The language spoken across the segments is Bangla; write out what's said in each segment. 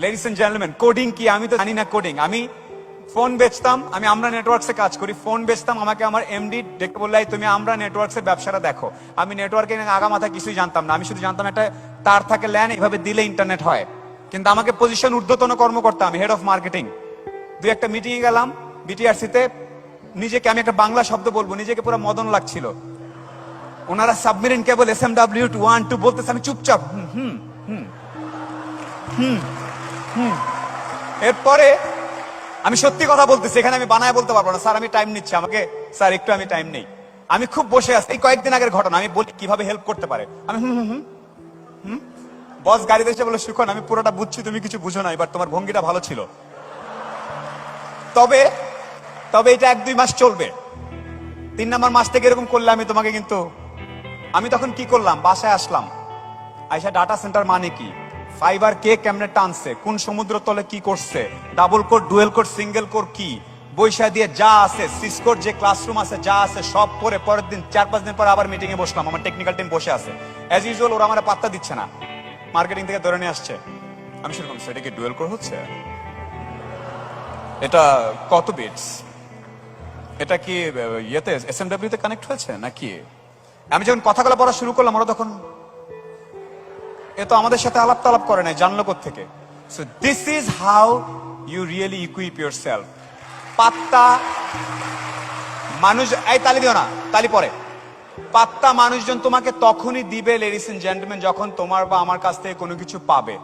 লেডিস এন্ড জেন্টলম্যান, কোডিং কি? আমি তো জানি না কোডিং। আমি ফোন বেচতাম, আমরা নেটওয়ার্কসে কাজ করি। ফোন বেচতাম, আমাকে আমার এমডি ডেকে বললে তুমি আমরা নেটওয়ার্কসের ব্যবসাটা দেখো। আমি নেটওয়ার্কে আগা মাথা কিছুই জানতাম না। আমি শুধু জানতাম একটা তার থাকে ল্যান, এইভাবে দিলে ইন্টারনেট হয়। কিন্তু আমাকে পজিশন ঊর্ধ্বতন কর্মকর্তা, আমি হেড অফ মার্কেটিং। দুই একটা মিটিং এ গেলাম বিটিআরসিতে, নিজেকে আমি একটা বাংলা শব্দ বলবো, নিজেকে পুরো মদন লাগছিল। ওনারা সাবমেরিন কেবল SMW 1 2 বলতেছে, আমি চুপচাপ এরপরে আমি সত্যি কথা বলতেছি, এখানে আমি বানায় বলতে পারবো না। স্যার আমি টাইম নিচ্ছি, আমাকে স্যার একটু আমি টাইম নেই। আমি খুব বসে আছি, এই কয়েকদিন আগের ঘটনা। আমি বলি কিভাবে হেল্প করতে পারে। আমি বস গাড়িতে এসে বলে, সুখন আমি পুরোটা বুঝছি, তুমি কিছু বুঝো না, এবার তোমার ভঙ্গিটা ভালো ছিল। তবে তবে এটা 1-2 মাস চলবে। 3 নম্বর মাস থেকে এরকম করলে আমি তোমাকে কিন্তু, আমি তখন কি করলাম, বাসায় আসলাম। আইসা ডাটা সেন্টার মানে কি, ফাইবার কে কেমনে টানছে, কোন সমুদ্র তলে কি করছে, double core, dual core, single core কি, বৈশা দিয়ে যা আছে, সিসকোর যে ক্লাসরুম আছে যা আছে সব পরে পরের দিন 4-5 দিন পরে আবার মিটিং এ বসলাম। আমার টেকনিক্যাল টিম বসে আছে অ্যাজ ইউজুয়াল, ওরা আমার পাত্তা দিচ্ছে না। মার্কেটিং থেকে ধরে নিয়ে আসছে। আমি সেরকম, সেটা কি ডুয়েল কোর হচ্ছে, এটা কত বিটস, এটা কি ইয়েতে SMW তে কানেক্ট হয়েছে নাকি? আমি যখন কথাগুলো পড়া শুরু করলাম, ওরা তখন এ তো আমাদের সাথে আলাপ তালাপ করে নাই, জানলো কোত্থেকে? So this is how you really equip yourself. পাত্তা মানুষ, এই তালি দিও না, তালি পরে। পাত্তা মানুষজন তোমাকে তখনই দিবে লেডিস এন্ড জেন্টলম্যান, যখন তোমার বা আমার কাছ থেকে কোনো কিছু পাবে।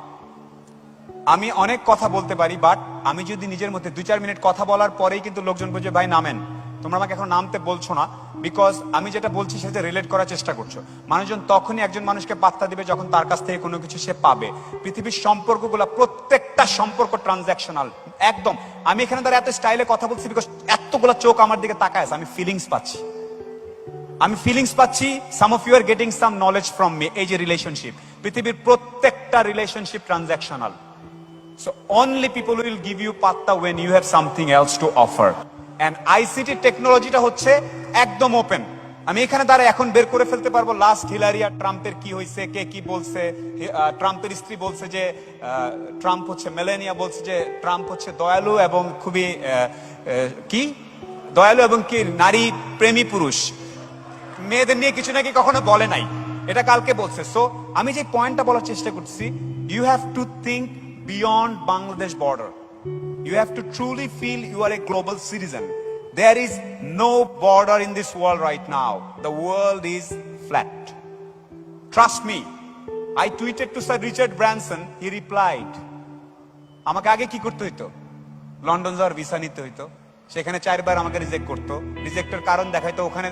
আমি অনেক কথা বলতে পারি, বাট আমি যদি নিজের মধ্যে 2-4 মিনিট কথা বলার পরেই কিন্তু লোকজন বলছে ভাই নামেন, তোমরা আমাকে এখন নামতে বলছো না, বিকজ আমি যেটা বলছি সেটা রিলেট করার চেষ্টা করছো। মানুষজন তখনই একজন মানুষকে পাত্তা দিবে যখন তার কাছ থেকে কোনো কিছু সে পাবে। পৃথিবীর সম্পর্কগুলো, প্রত্যেকটা সম্পর্ক ট্রানজাকশনাল একদম। আমি এখানে তার এত স্টাইলে কথা বলছি বিকজ এতগুলো চোখ আমার দিকে তাকায় আছে, আমি ফিলিংস পাচ্ছি। Some of you are getting some knowledge from me. এই যে রিলেশনশিপ, পৃথিবীর প্রত্যেকটা relationship transactional. So only people will give you patta when you have something else to offer. And ICT টেকনোলজিটা হচ্ছে একদম ওপেন। আমি এখানে দ্বারা এখন বের করে ফেলতে পারবো লাস্ট হিলারি আর ট্রাম্পের কি হয়েছে, কে কি বলছে। ট্রাম্পের স্ত্রী বলছে যে ট্রাম্প হচ্ছে, মেলেনিয়া বলছে যে ট্রাম্প হচ্ছে দয়ালু এবং খুবই কি দয়ালু এবং কি নারী প্রেমী পুরুষ, মেয়েদের নিয়ে কিছু নাকি কখনো বলে নাই, এটা কালকে বলছে। সো আমি যে পয়েন্টটা বলার চেষ্টা করছি, you have to think beyond Bangladesh border. You have to truly feel you are a global citizen. There is no border in this world right now. The world is flat. Trust me. I tweeted to Sir Richard Branson. He replied, আমাকে আগে কি করতে হইতো, লন্ডন যাওয়ার ভিসা নিতে হইতো, সেখানে 4 বার আমাকে রিজেক্ট করতো, রিজেক্টের কারণ দেখাইতো, ওখানে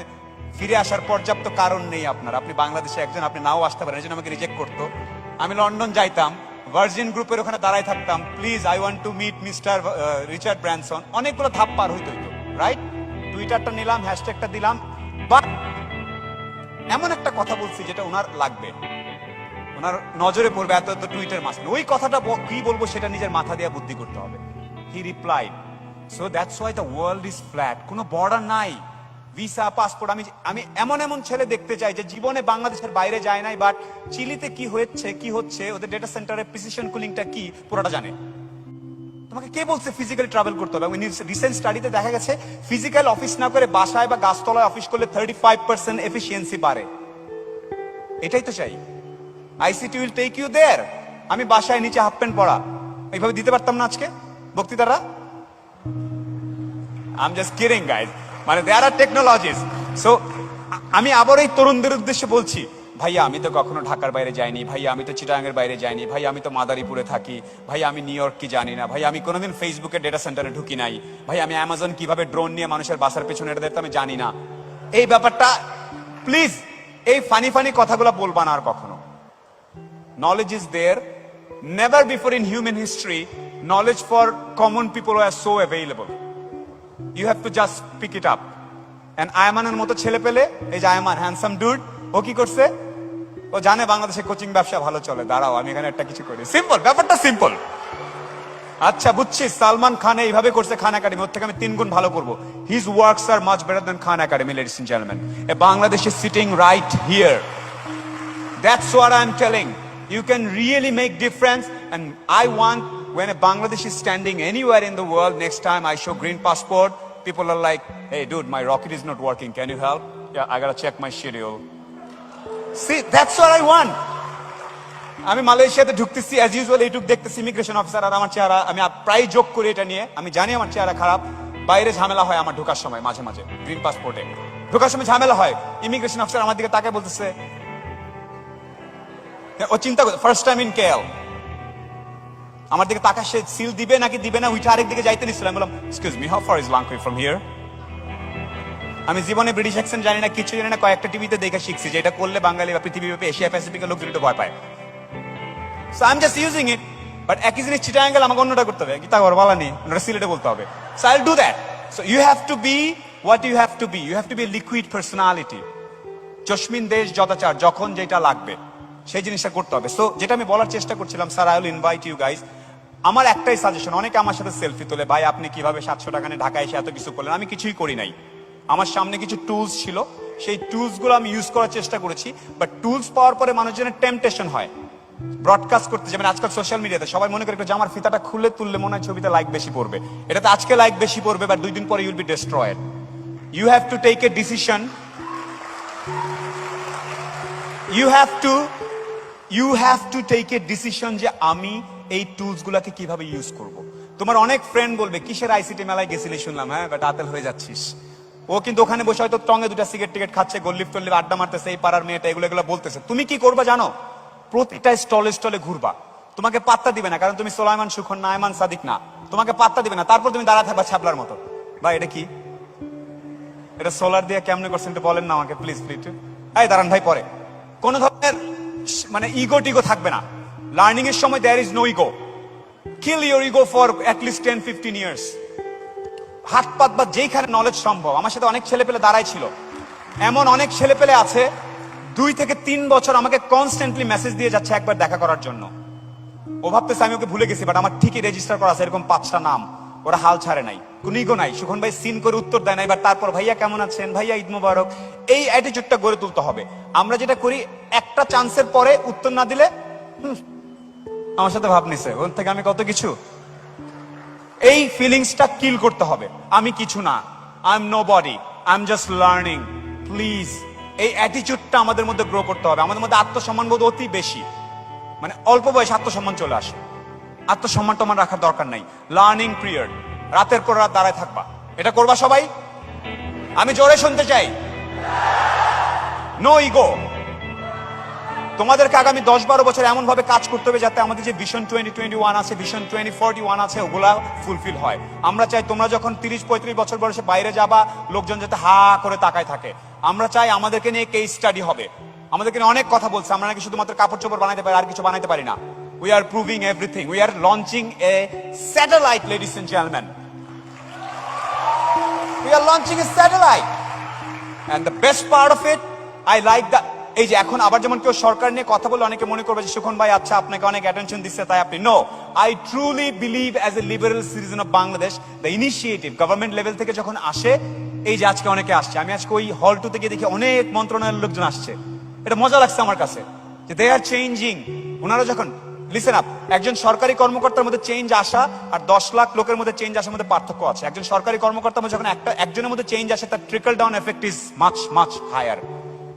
ফিরে আসার পর্যাপ্ত কারণ নেই আপনার, আপনি বাংলাদেশে একজন, আপনি নাও আসতে পারেন, এজন্য আমাকে রিজেক্ট করতো। আমি লন্ডন যাইতাম, ভার্জিন গ্রুপের ওখানে দাঁড়ায় থাকতাম, please I want to meet mister Richard Branson, অনেকগুলো ধাপ পার হইতো, রাইট? টুইটারটা নিলাম, হ্যাশট্যাগটা দিলাম, বাট এমন একটা কথা বলছি যেটা ওনার লাগবে, ওনার নজরে পড়বে, এত এত টুইটার মাঝখানে ওই কথাটা কি বলবো সেটা নিজের মাথা দিয়ে বুদ্ধি করতে হবে। হি replied, so that's why the world is flat. কোনো বর্ডার নাই, ভিসা, পাসপোর্ট। আমি এমন এমন ছেলে দেখতে চাই যে জীবনে বাংলাদেশের বাইরে যায় নাই, বাট চিলিতে কি হচ্ছে ওদের ডেটা সেন্টারে প্রিসিশন কুলিংটা কি পুরোটা জানে। তোমাকে কে বলছে ফিজিক্যালি ট্রাভেল করতে হবে? রিসেন্ট স্টাডিতে দেখা গেছে ফিজিক্যাল অফিস না করে বাসায় বা গাছতলায় অফিস করলে 35% এফিসিয়েন্সি বাড়ে। এটাই তো চাই। ICT will take you there. আমি বাসায় নিচে হাফ প্যান্ট পরা এইভাবে দিতে পারতাম না আজকে বক্তৃতারা? I am just kidding guys, মানে দেয়ার আর টেকনোলজিস। সো আমি আবার এই তরুণদের উদ্দেশ্যে বলছি, ভাইয়া আমি তো কখনো ঢাকার বাইরে যাইনি, ভাইয়া আমি তো চিটাগাংয়ের বাইরে যাইনি, ভাই আমি তো মাদারীপুরে থাকি, ভাই আমি নিউ ইয়র্ক কি জানি না, ভাই আমি কোনোদিন ফেসবুকের ডেটা সেন্টারে ঢুকি নাই, ভাই আমি অ্যামাজন কিভাবে ড্রোন নিয়ে মানুষের বাসার পেছনে এটা দেখতে আমি জানি না। এই ব্যাপারটা প্লিজ, এই ফানি ফানি কথাগুলো বলবা না আর কখনো। Knowledge is there, never before in human history knowledge for common people are so available. You have to just pick it up. And আয়মানের মতো ছেলে পেলে, এই যে আয়মান হ্যান্ডসাম ডুড, ও কি করছে, ও জানে বাংলাদেশে কোচিং ব্যবসা ভালো চলে, দাঁড়াও আমি এখানে একটা কিছু করি। সিম্পল, ব্যাপারটা সিম্পল। আচ্ছা বুঝছি, সালমান খান এইভাবে করছে খান একাডেমি, ওর থেকে আমি 3 গুণ ভালো করবো। His works are much better than Khan academy, ladies and gentleman. A Bangladesh is sitting right here. That's what I'm telling. You can really make difference, and I want when a Bangladeshi is standing anywhere in the world, next time I show green passport, people are like, hey dude, my rocket is not working, can you help? Yeah, I gotta check my schedule. See, that's what I want. আমি মালয়েশিয়াতে ঢুকতেছি অ্যাজ ইউজুয়াল, এইটুক দেখতেছি ইমিগ্রেশন অফিসার আর আমার চেহারা, আমি প্রায় যোগ করি এটা নিয়ে, আমি জানি আমার চেহারা খারাপ, বাইরে ঝামেলা হয় আমার ঢোকার সময়, মাঝে মাঝে গ্রিন পাসপোর্টে ঢোকার সময় ঝামেলা হয়, ইমিগ্রেশন অফিসার আমার দিকে তাকায় বলতেছে, ও চিন্তা করে ফার্স্ট টাইম ইন কেএল, আমার দিকে তাকা, সে সিল দিবে নাকি দিবে না, উইটা আরেক দিকে যাইতে নিচ্ছিল, আমি বললাম excuse me, how far is লাংকুই ফ্রম হিয়ার? আমি জীবনে ব্রিটিশ অ্যাকসেন্ট জানি না, কিছু জানি না, কয়েকটা টিভিতে দেখে শিখছি যে এটা করলে বাঙালি বা পৃথিবীব্যাপী এশিয়া প্যাসিফিকের লোকজন একটু ভয় পায়। So I'm just using it, but একই জিনিস চিটাঙ্গেল আমাকে অন্যটা করতে হবে, কি তা করবো বলা নেই, সিলেটে বলতে হবে। So I'll do that. So you have to be what you have to be. You have to be a liquid personality. চশমিন দেশ যদাচার, যখন যেটা লাগবে সেই জিনিসটা করতে হবে। সো যেটা আমি বলার চেষ্টা করছিলাম, sir I will invite you guys. আমার একটাই সাজেশন, অনেকে আমার সাথে সেলফি তোলে, ভাই আপনি কিভাবে 700 টাকা নিয়ে ঢাকায় এসে এত কিছু করলেন? আমি কিছুই করি নাই, আমার সামনে কিছু টুলস ছিল, সেই টুলস গুলো আমি ইউজ করার চেষ্টা করেছি। বাট টুলস পাওয়ার পরে মানুষজনের টেম্পটেশন হয় ব্রডকাস্ট করতে, যেমন আজকাল সোশ্যাল মিডিয়াতে সবাই মনে করে যে আমার ফিতাটা খুলে তুললে মনে হয় ছবিতে লাইক বেশি পড়বে, এটাতে আজকে লাইক বেশি পড়বে, বাট 2 দিন পরে you'll be destroyed. You have to take a decision, you have to take a decision যে আমি এই টুলস গুলাকে কিভাবে ইউজ করব। তোমার অনেক ফ্রেন্ড বলবে কিসের আইসিটি মেলায় গেছিলি শুনলাম, হ্যাঁ বাট আতেল হয়ে যাচ্ছিস। ও কিন্তু ওখানে বসে হয়তো টঙ্গে 2টা সিগারেট টিকেট খাচ্ছে, গল্লিপ টল্লিপ আড্ডা মারতেছে, এই পাড়ার মেয়েটা এগুলো বলতেছে। তুমি কি করবা জানো? প্রতিটা স্টলে স্টলে ঘুরবা, তোমাকে পাত্তা দিবে না, কারণ তুমি সোলাইমান সুখন না, আয়মান সাদিক না, তোমাকে পাত্তা দিবে না। তারপর তুমি দাঁড়া থাকবা ছাপলার মতো, ভাই এটা কি, এটা সোলার দিয়ে কেমনে করছেন এটা বলেন না আমাকে প্লিজ প্লিজ। এই দাঁড়ান ভাই, পরে কোন ধরনের মানে ইগো টিগো থাকবে না। লার্নিং এর সময় there is no ego, kill your ego for at least 10-15 years. হাত পাত বা যেইখানে নলেজ সম্ভব। আমার সাথে অনেক ছেলে পেলে দাঁড়াই ছিল, এমন অনেক ছেলে পেলে আছে 2 থেকে 3 বছর আমাকে কনস্ট্যান্টলি মেসেজ দিয়ে যাচ্ছে একবার দেখা করার জন্য। ও ভাবতেছে আমি ওকে ভুলে গেছি, বাট আমার ঠিকই রেজিস্টার করা আছে এরকম 5টা নাম। ওরা হাল ছাড়ে নাই, কোনো ইগো নাই। সুখন ভাই সিন করে উত্তর দেয় নাই, বাট তারপর ভাইয়া কেমন আছেন, ভাইয়া ঈদ মোবারক, এই অ্যাটিটিউডটা গড়ে তুলতে হবে। আমরা যেটা করি, একটা চান্সের পরে উত্তর না দিলে আমার সাথে ভাব নিছে, ওর থেকে আমি কত কিছু, এই ফিলিংসটা কিল করতে হবে। আমি কিছু না, I am nobody, I am just learning. Please এই অ্যাটিটিউডটা আমাদের মধ্যে গ্রো করতে হবে। আমাদের মধ্যে আত্মসম্মান বোধ অতি বেশি, মানে অল্প বয়সে আত্মসম্মান চলে আসে। আত্মসম্মান টমান রাখার দরকার নাই। লার্নিং পিরিয়ড, রাতের পর রাত দাঁড়ায় থাকবা, এটা করবা সবাই। আমি জোরে শুনতে চাই, নো ইগো। তোমাদেরকে আগামী 10-12 বছর এমন ভাবে কাজ করতে হবে যাতে আমাদের যে ভিশন 2021 আছে, ভিশন 2041 আছে, ওগুলা ফুলফিল হয়। আমরা চাই তোমরা যখন 30-35 বছর বয়সে বাইরে যাবা, লোকজন যাতে হা করে তাকায় থাকে। আমরা চাই আমাদেরকে নিয়ে কেস স্টাডি হবে। আমাদেরকে নিয়ে অনেক কথা বলছে, আমরা নাকি শুধুমাত্র কাপড় চোপড় বানাইতে পারি, আর কিছু বানাইতে পারি না। We are proving everything. We are launching a satellite, ladies and gentlemen. We are launching a satellite. And the best part of it, I like that. এই যে এখন আবার যেমন কেউ সরকার নিয়ে কথা বলে, অনেকে মনে করবে যে সুখন ভাই আচ্ছা আপনাকে অনেক অ্যাটেনশন দিচ্ছে তাই আপনি। No, I truly believe as a liberal citizen of Bangladesh, the initiative government level থেকে যখন আসে, এই যে আজকে অনেকে আসছে, আমি আজকে ওই হল 2 থেকে দেখি অনেক মন্ত্রণালয়ের লোকজন আসছে, এটা মজা লাগছে আমার কাছে যে দে আর চেঞ্জিং। ওনারা যখন লিসেন আপ, একজন সরকারি কর্মকর্তার মধ্যে চেঞ্জ আসা আর 10 লাখ লোকের মধ্যে চেঞ্জ আসার মধ্যে পার্থক্য আছে। একজন সরকারি কর্মকর্তার মধ্যে যখন একজনের মধ্যে চেঞ্জ আসে, তার trickle down effect is much much higher.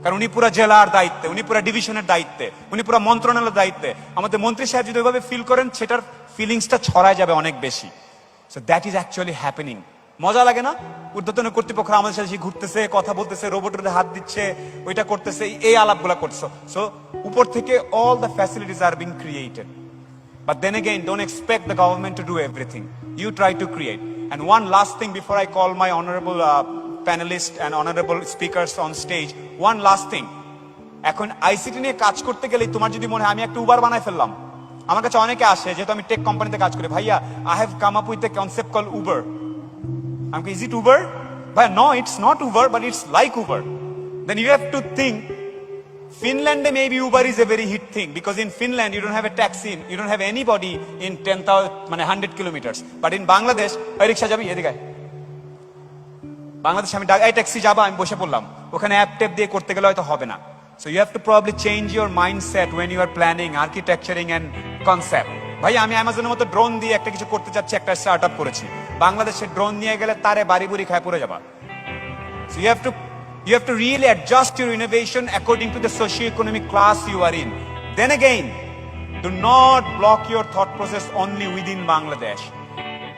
কারণ উনি পুরো জেলার দায়িত্বে, উনি পুরো ডিভিশনের দায়িত্বে, উনি পুরো মন্ত্রণালয়ের দায়িত্বে। আমাদের মন্ত্রী সাহেব যদি ওইভাবে ফিল করেন, সেটার ফিলিংসটা ছড়ায় যাবে অনেক বেশি। So that is actually happening. মজা লাগে না? ঊর্ধ্বতন কর্তৃপক্ষ আমাদের সাথে ঘুরতেছে, কথা বলতেছে, রোবটের হাত দিচ্ছে, ওইটা করতেছে, এই আলাপগুলা করছে। সো উপর থেকে all the facilities are being created. But then again, don't expect the government to do everything. You try to create. And one last thing before I call my honorable panelists and honorable speakers on stage, one last thing. এখন আইসিটি নিয়ে কাজ করতে গেলে তোমার যদি মনে হয় আমি একটা উবার বানাই ফেললাম, আমার কাছে অনেকে আসে, যেহেতু আমি টেক কোম্পানিতে কাজ করি, ভাইয়া I have come up with a concept called Uber. I'm like, is it Uber? But no, it's not Uber, but it's like Uber. Then you have to think, Finland maybe Uber is a very hit thing, because in Finland you don't have a taxi, you don't have anybody in 100 kilometers. But in Bangladesh, ওই রিক্সা যাবি এদিকে, বাংলাদেশ আমি এই ট্যাক্সি যাবা, আমি বসে পড়লাম, ওখানে অ্যাপ ট্যাপ দিয়ে করতে গেলে হয়তো হবে না। So you have to probably change your mindset when you are planning, architecturing and concept. ভাই আমি অ্যামাজনের মতো ড্রোন দিয়ে একটা কিছু করতে চাচ্ছি, একটা স্টার্ট আপ করেছি। বাংলাদেশে ড্রোন নিয়ে গেলে তারে বাড়ি বুড়ি খায় পড়ে যাবা। So you have to really adjust your innovation according to the socio-economic class you are in. Then again, do not block your thought process only within Bangladesh.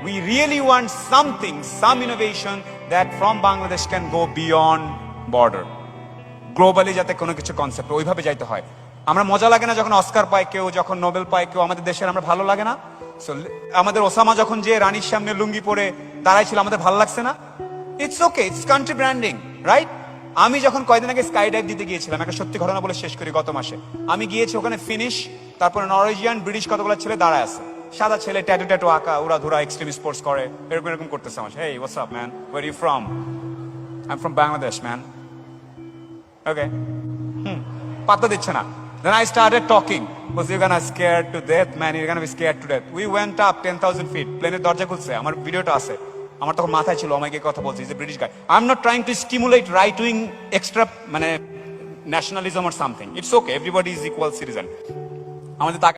We really want something, some innovation that from Bangladesh can go beyond border. Globally যাতে কোনো কিছু কনসেপ্ট ওইভাবে যাইতে হয়। আমরা মজা লাগে না যখন অস্কার পায় কেউ, যখন নোবেল পায় কেউ, আমাদের দেশের আমরা ভালো লাগে না? সো আমাদের ওসামা যখন যে রানীর সামনে লুঙ্গি পরে দাঁড়াই ছিল, আমাদের ভালো লাগছে না? It's okay, it's country branding, right? আমি যখন কয়েকদিন আগে স্কাই ডাইভ দিতে গিয়েছিলাম, একটা সত্যি ঘটনা বলে শেষ করি, গত মাসে আমি গিয়েছি ওখানে ফিনিশ, তারপরে নরওয়েজিয়ান, ব্রিটিশ কতগুলো ছেলে দাঁড়ায় আছে, সাদা ছেলে, ট্যাটু ট্যাটু আঁকা, ওরা ধরা এক্সট্রিম স্পোর্টস করে, এরকম এরকম করতেছে আমার। Hey what's up man, where you from? I am from Bangladesh man. Okay, পাত্তা দিচ্ছে না। Then I started talking. Was you gonna scared to death, man? You're gonna be scared to death. We went up 10,000 feet. প্লেনের দরজা খুলছে, আমার ভিডিওটা আছে। আমার তখন মাথায় ছিল, আমাকে কথা বলছি, যে British guy. I'm not trying to stimulate right wing extra মানে nationalism or something. It's okay. Everybody is equal citizen. আমাদের